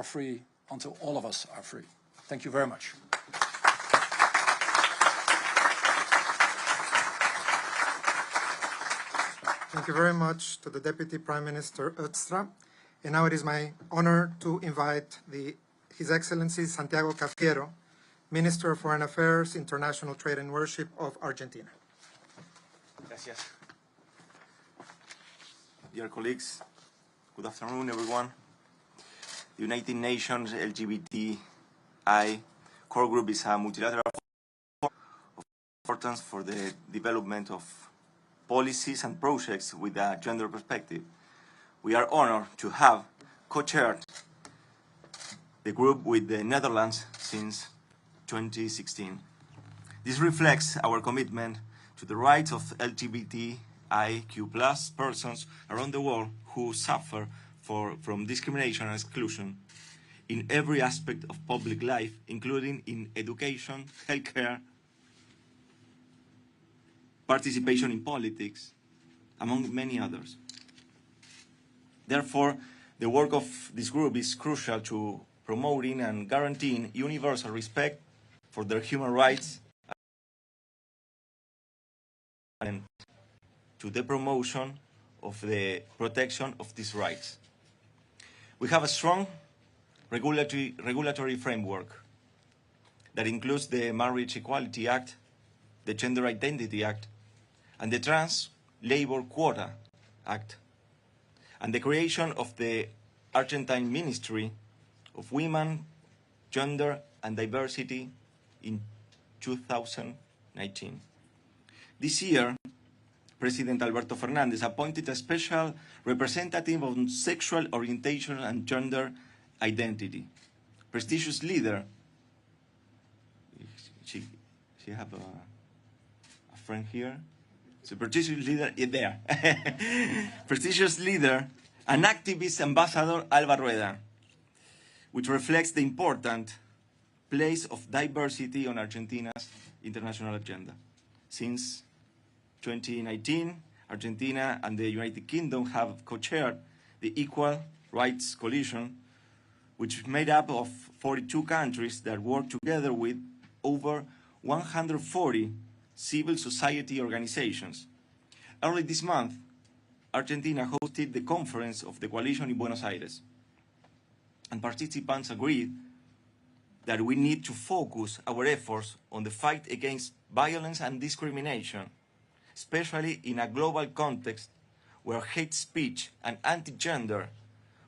free until all of us are free. Thank you very much. Thank you very much to the Deputy Prime Minister Öztra. And now it is my honor to invite His Excellency Santiago Cafiero, Minister of Foreign Affairs, International Trade and Worship of Argentina. Gracias. Dear colleagues, good afternoon, everyone. The United Nations LGBTI core group is a multilateral forum of importance for the development of policies and projects with a gender perspective. We are honored to have co-chaired the group with the Netherlands since 2016. This reflects our commitment to the rights of LGBTIQ+ persons around the world who suffer from discrimination and exclusion in every aspect of public life, including in education, healthcare, participation in politics, among many others. Therefore, the work of this group is crucial to promoting and guaranteeing universal respect for their human rights and to the promotion of the protection of these rights. We have a strong regulatory framework that includes the Marriage Equality Act, the Gender Identity Act, and the Trans Labor Quota Act, and the creation of the Argentine Ministry of Women, Gender and Diversity in 2019. This year, President Alberto Fernández appointed a special representative on sexual orientation and gender identity. Prestigious leader, she have a friend here. So prestigious leader is there. Prestigious leader and activist ambassador Alba Rueda, which reflects the important place of diversity on Argentina's international agenda. Since 2019, Argentina and the United Kingdom have co-chaired the Equal Rights Coalition, which is made up of 42 countries that work together with over 140 civil society organizations. Early this month, Argentina hosted the conference of the coalition in Buenos Aires, and participants agreed that we need to focus our efforts on the fight against violence and discrimination, especially in a global context where hate speech and anti-gender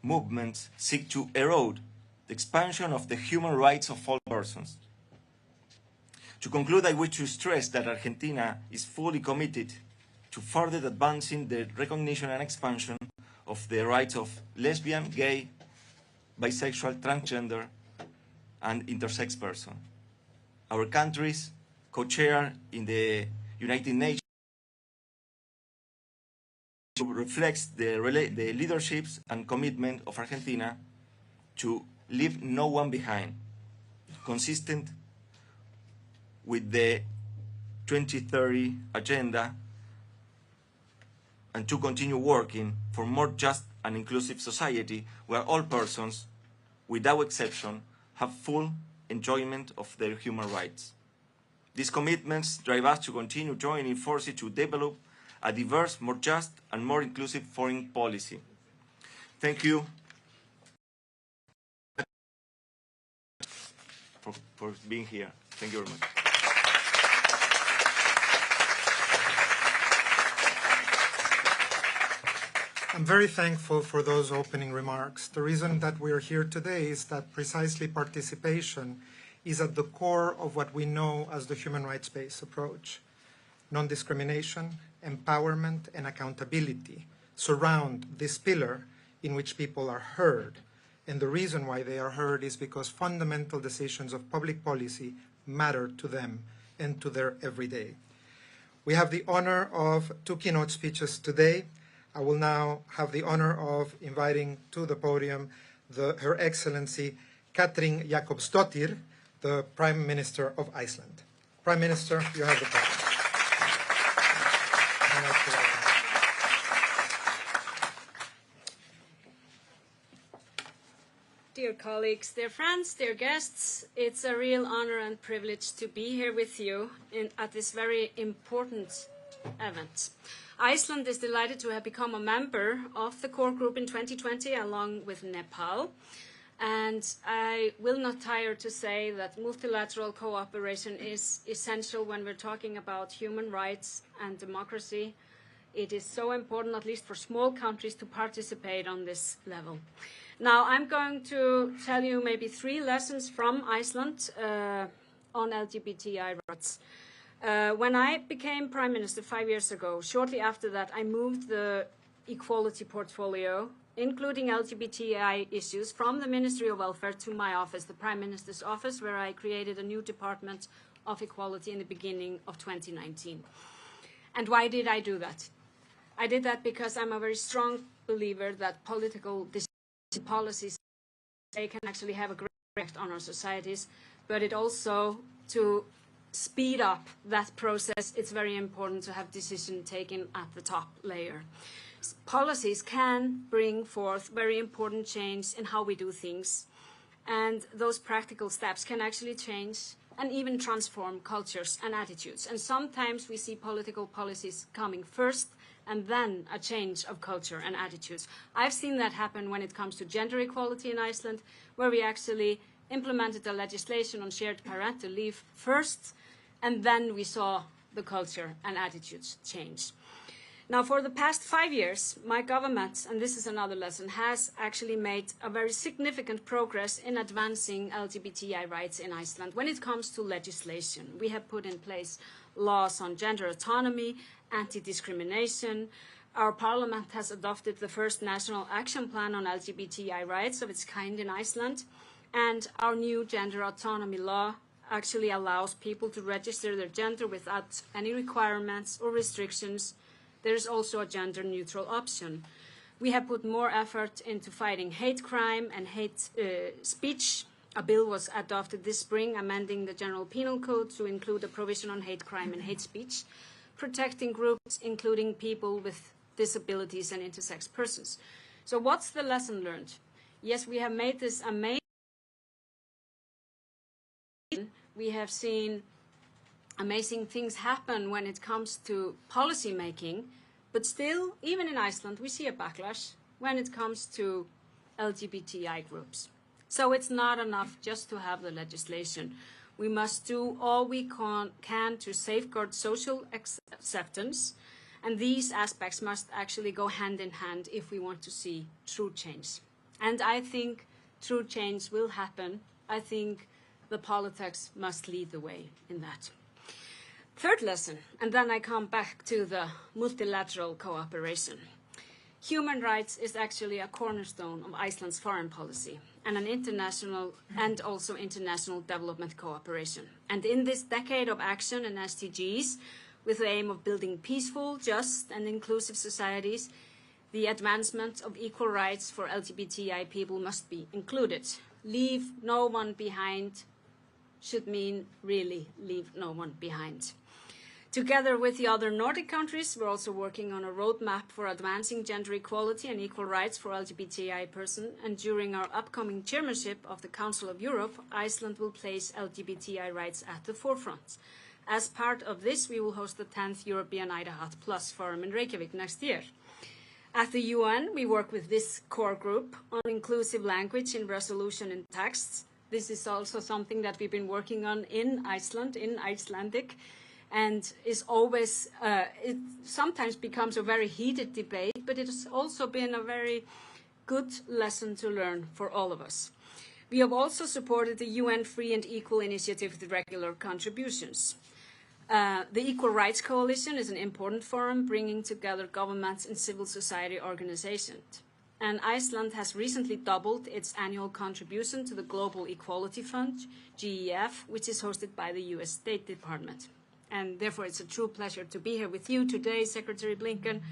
movements seek to erode the expansion of the human rights of all persons. To conclude, I wish to stress that Argentina is fully committed to further advancing the recognition and expansion of the rights of lesbian, gay, bisexual, transgender, and intersex persons. Our countries co-chair in the United Nations reflects the leaderships and commitment of Argentina to leave no one behind, consistent with the 2030 agenda, and to continue working for more just and inclusive society where all persons, without exception, have full enjoyment of their human rights. These commitments drive us to continue joining forces to develop a diverse, more just, and more inclusive foreign policy. Thank you for being here. Thank you very much. I'm very thankful for those opening remarks. The reason that we're here today is that precisely participation is at the core of what we know as the human rights-based approach. Non-discrimination, empowerment, and accountability surround this pillar in which people are heard. And the reason why they are heard is because fundamental decisions of public policy matter to them and to their everyday. We have the honor of two keynote speeches today. I will now have the honor of inviting to the podium Her Excellency Katrín Jakobsdóttir, the Prime Minister of Iceland. Prime Minister, you have the floor. Dear colleagues, dear friends, dear guests, it's a real honor and privilege to be here with you at this very important event. Iceland is delighted to have become a member of the core group in 2020 along with Nepal. And I will not tire to say that multilateral cooperation is essential when we're talking about human rights and democracy. It is so important, at least for small countries, to participate on this level. Now, I'm going to tell you maybe 3 lessons from Iceland on LGBTI rights. When I became Prime Minister 5 years ago, shortly after that, I moved the equality portfolio, including LGBTI issues, from the Ministry of Welfare to my office, the Prime Minister's office, where I created a new Department of Equality in the beginning of 2019. And why did I do that? I did that because I'm a very strong believer that political policies, they can actually have a great effect on our societies, but it also, to speed up that process, it's very important to have decision taken at the top layer. Policies can bring forth very important change in how we do things, and those practical steps can actually change and even transform cultures and attitudes. And sometimes we see political policies coming first and then a change of culture and attitudes. I've seen that happen when it comes to gender equality in Iceland, where we actually implemented a legislation on shared parental leave first, and then we saw the culture and attitudes change. Now, for the past 5 years, my government, and this is another lesson, has actually made a very significant progress in advancing LGBTI rights in Iceland. When it comes to legislation, we have put in place laws on gender autonomy, anti-discrimination. Our parliament has adopted the first national action plan on LGBTI rights of its kind in Iceland, and our new gender autonomy law actually allows people to register their gender without any requirements or restrictions. There is also a gender-neutral option. We have put more effort into fighting hate crime and hate speech. A bill was adopted this spring amending the General Penal Code to include a provision on hate crime and hate speech, protecting groups including people with disabilities and intersex persons. So what's the lesson learned? Yes, we have made this amazing. We have seen amazing things happen when it comes to policy making, but still, even in Iceland, we see a backlash when it comes to LGBTI groups. So it's not enough just to have the legislation. We must do all we can to safeguard social acceptance, and these aspects must actually go hand in hand if we want to see true change. And I think true change will happen. I think the politics must lead the way in that. Third lesson, and then I come back to the multilateral cooperation. Human rights is actually a cornerstone of Iceland's foreign policy and an international and also international development cooperation. And in this decade of action and SDGs, with the aim of building peaceful, just and inclusive societies, the advancement of equal rights for LGBTI people must be included. Leave no one behind should mean really leave no one behind. Together with the other Nordic countries, we're also working on a roadmap for advancing gender equality and equal rights for LGBTI persons. And during our upcoming chairmanship of the Council of Europe, Iceland will place LGBTI rights at the forefront. As part of this, we will host the 10th European Idahat Plus Forum in Reykjavik next year. At the UN, we work with this core group on inclusive language in resolution and texts. This is also something that we've been working on in Iceland, in Icelandic, and is always, it sometimes becomes a very heated debate, but it has also been a very good lesson to learn for all of us. We have also supported the UN Free and Equal Initiative with regular contributions. The Equal Rights Coalition is an important forum bringing together governments and civil society organizations. And Iceland has recently doubled its annual contribution to the Global Equality Fund, GEF, which is hosted by the US State Department. And therefore, it's a true pleasure to be here with you today, Secretary Blinken.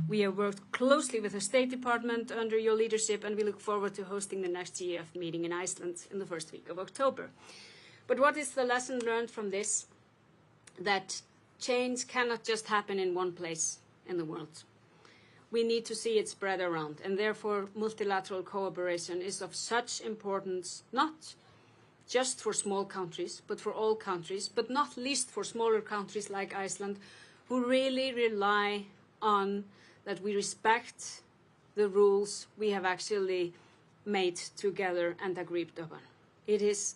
We have worked closely with the State Department under your leadership, and we look forward to hosting the next GEF meeting in Iceland in the first week of October. But what is the lesson learned from this? That change cannot just happen in one place in the world. we need to see it spread around. And therefore, multilateral cooperation is of such importance, not just for small countries, but for all countries, but not least for smaller countries like Iceland, who really rely on that we respect the rules we have actually made together and agreed upon. It is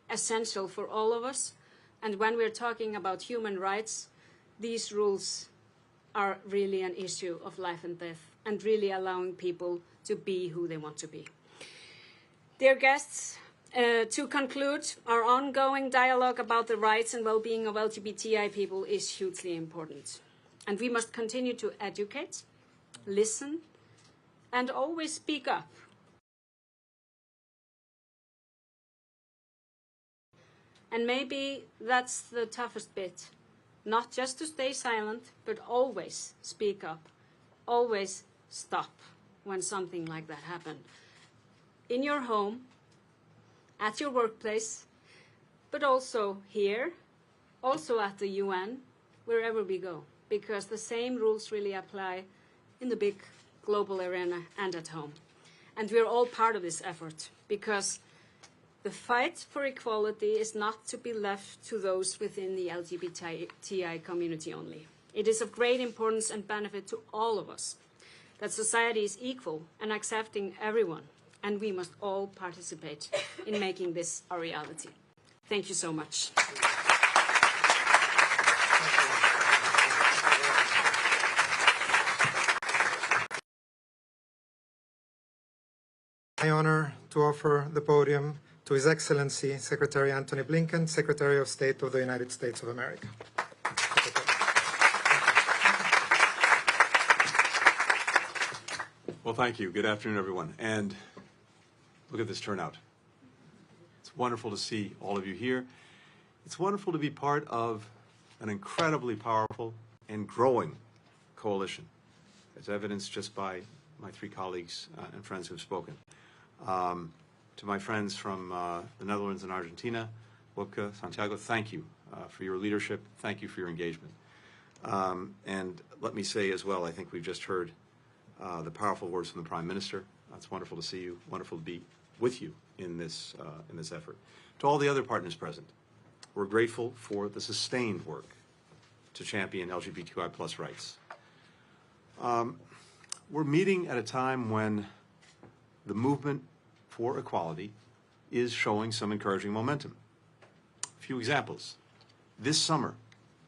essential for all of us, and when we're talking about human rights, these rules are really an issue of life and death, and really allowing people to be who they want to be. Dear guests, to conclude, our ongoing dialogue about the rights and well-being of LGBTI people is hugely important. And we must continue to educate, listen, and always speak up. And maybe that's the toughest bit. Not just to stay silent, but always speak up. Always stop when something like that happens. In your home, at your workplace, but also here, also at the UN, wherever we go. Because the same rules really apply in the big global arena and at home. And we're all part of this effort, because the fight for equality is not to be left to those within the LGBTI community only. It is of great importance and benefit to all of us that society is equal and accepting everyone, and we must all participate in making this a reality. Thank you so much. My honor to offer the podium to His Excellency Secretary Antony Blinken, Secretary of State of the United States of America. Well, thank you. Good afternoon, everyone. And look at this turnout. It's wonderful to see all of you here. It's wonderful to be part of an incredibly powerful and growing coalition, as evidenced just by my three colleagues and friends who have spoken. To my friends from the Netherlands and Argentina, Wopke, Santiago, thank you for your leadership. Thank you for your engagement. And let me say as well, I think we've just heard the powerful words from the Prime Minister. It's wonderful to see you, wonderful to be with you in this effort. To all the other partners present, we're grateful for the sustained work to champion LGBTI+ rights. We're meeting at a time when the movement for equality is showing some encouraging momentum. A few examples. This summer,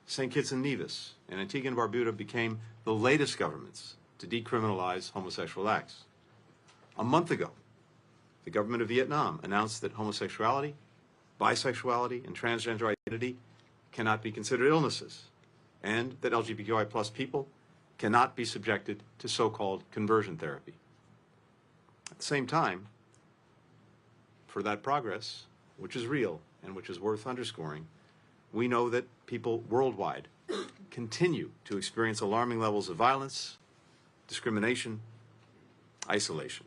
St. Kitts and Nevis and Antigua and Barbuda became the latest governments to decriminalize homosexual acts. A month ago, the government of Vietnam announced that homosexuality, bisexuality, and transgender identity cannot be considered illnesses, and that LGBTI+ people cannot be subjected to so-called conversion therapy. At the same time, for that progress, which is real and which is worth underscoring, we know that people worldwide continue to experience alarming levels of violence, discrimination, isolation.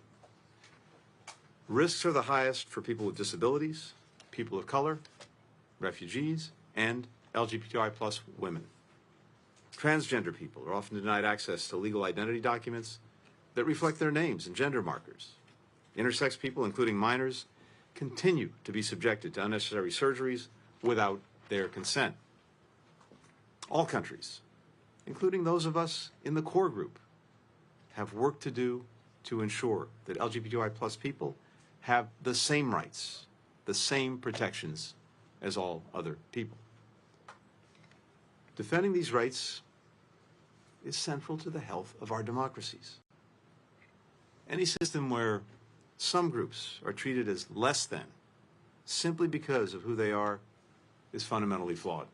Risks are the highest for people with disabilities, people of color, refugees, and LGBTI+ women. Transgender people are often denied access to legal identity documents that reflect their names and gender markers. Intersex people, including minors, continue to be subjected to unnecessary surgeries without their consent. All countries, including those of us in the core group, have work to do to ensure that LGBTI+ people have the same rights, the same protections as all other people. Defending these rights is central to the health of our democracies. Any system where some groups are treated as less than simply because of who they are is fundamentally flawed.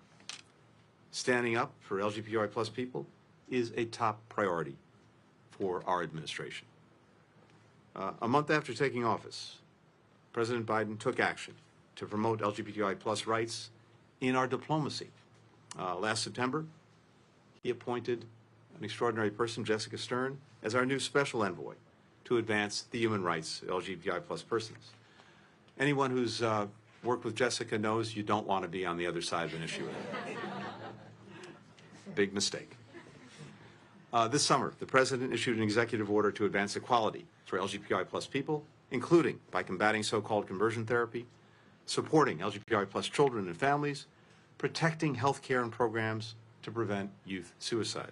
Standing up for LGBTI+ people is a top priority for our administration. A month after taking office, President Biden took action to promote LGBTI+ rights in our diplomacy. Last September, he appointed an extraordinary person, Jessica Stern, as our new special envoy to advance the human rights of LGBTI+ persons. Anyone who's worked with Jessica knows you don't want to be on the other side of an issue. Big mistake. This summer, the President issued an executive order to advance equality for LGBTI plus people, including by combating so-called conversion therapy, supporting LGBTI plus children and families, protecting health care and programs to prevent youth suicide.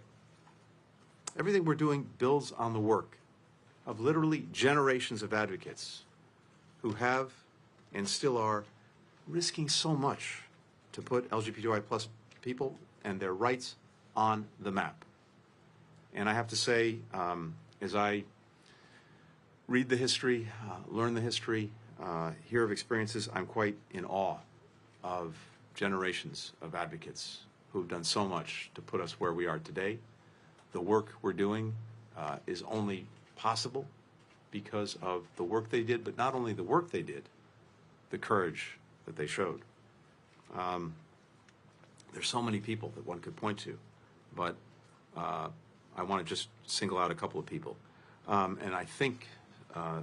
Everything we're doing builds on the work of literally generations of advocates who have and still are risking so much to put LGBTI plus people and their rights on the map. And I have to say, as I read the history, learn the history, hear of experiences, I'm quite in awe of generations of advocates who've done so much to put us where we are today. The work we're doing is only possible because of the work they did, but not only the work they did, the courage that they showed. There's so many people that one could point to, but I want to just single out a couple of people. And I think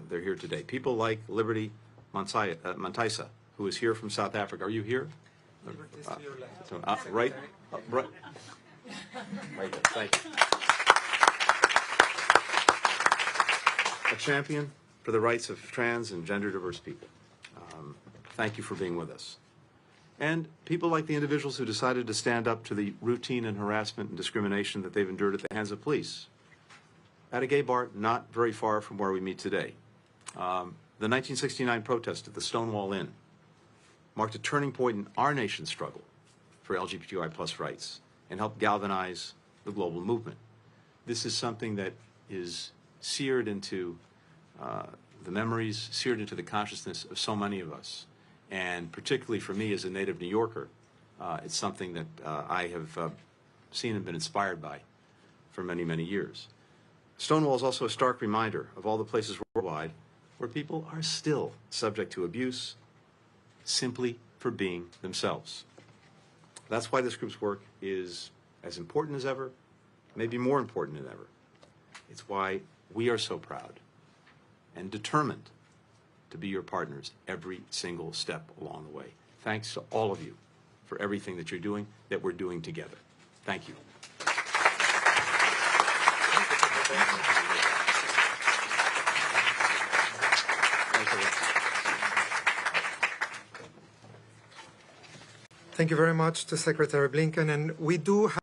they're here today. People like Liberty Mantaisa, who is here from South Africa. Are you here? Right. Right there. Thank you. A champion for the rights of trans and gender diverse people. Thank you for being with us. And people like the individuals who decided to stand up to the routine and harassment and discrimination that they've endured at the hands of police. At a gay bar not very far from where we meet today. The 1969 protest at the Stonewall Inn marked a turning point in our nation's struggle for LGBTI plus rights and helped galvanize the global movement. This is something that is seared into the memories, seared into the consciousness of so many of us. And particularly for me as a native New Yorker, it's something that I have seen and been inspired by for many, many years. Stonewall is also a stark reminder of all the places worldwide where people are still subject to abuse simply for being themselves. That's why this group's work is as important as ever, maybe more important than ever. It's why we are so proud and determined to be your partners every single step along the way. Thanks to all of you for everything that you're doing, that we're doing together. Thank you. Thank you very much to Secretary Blinken. And we do have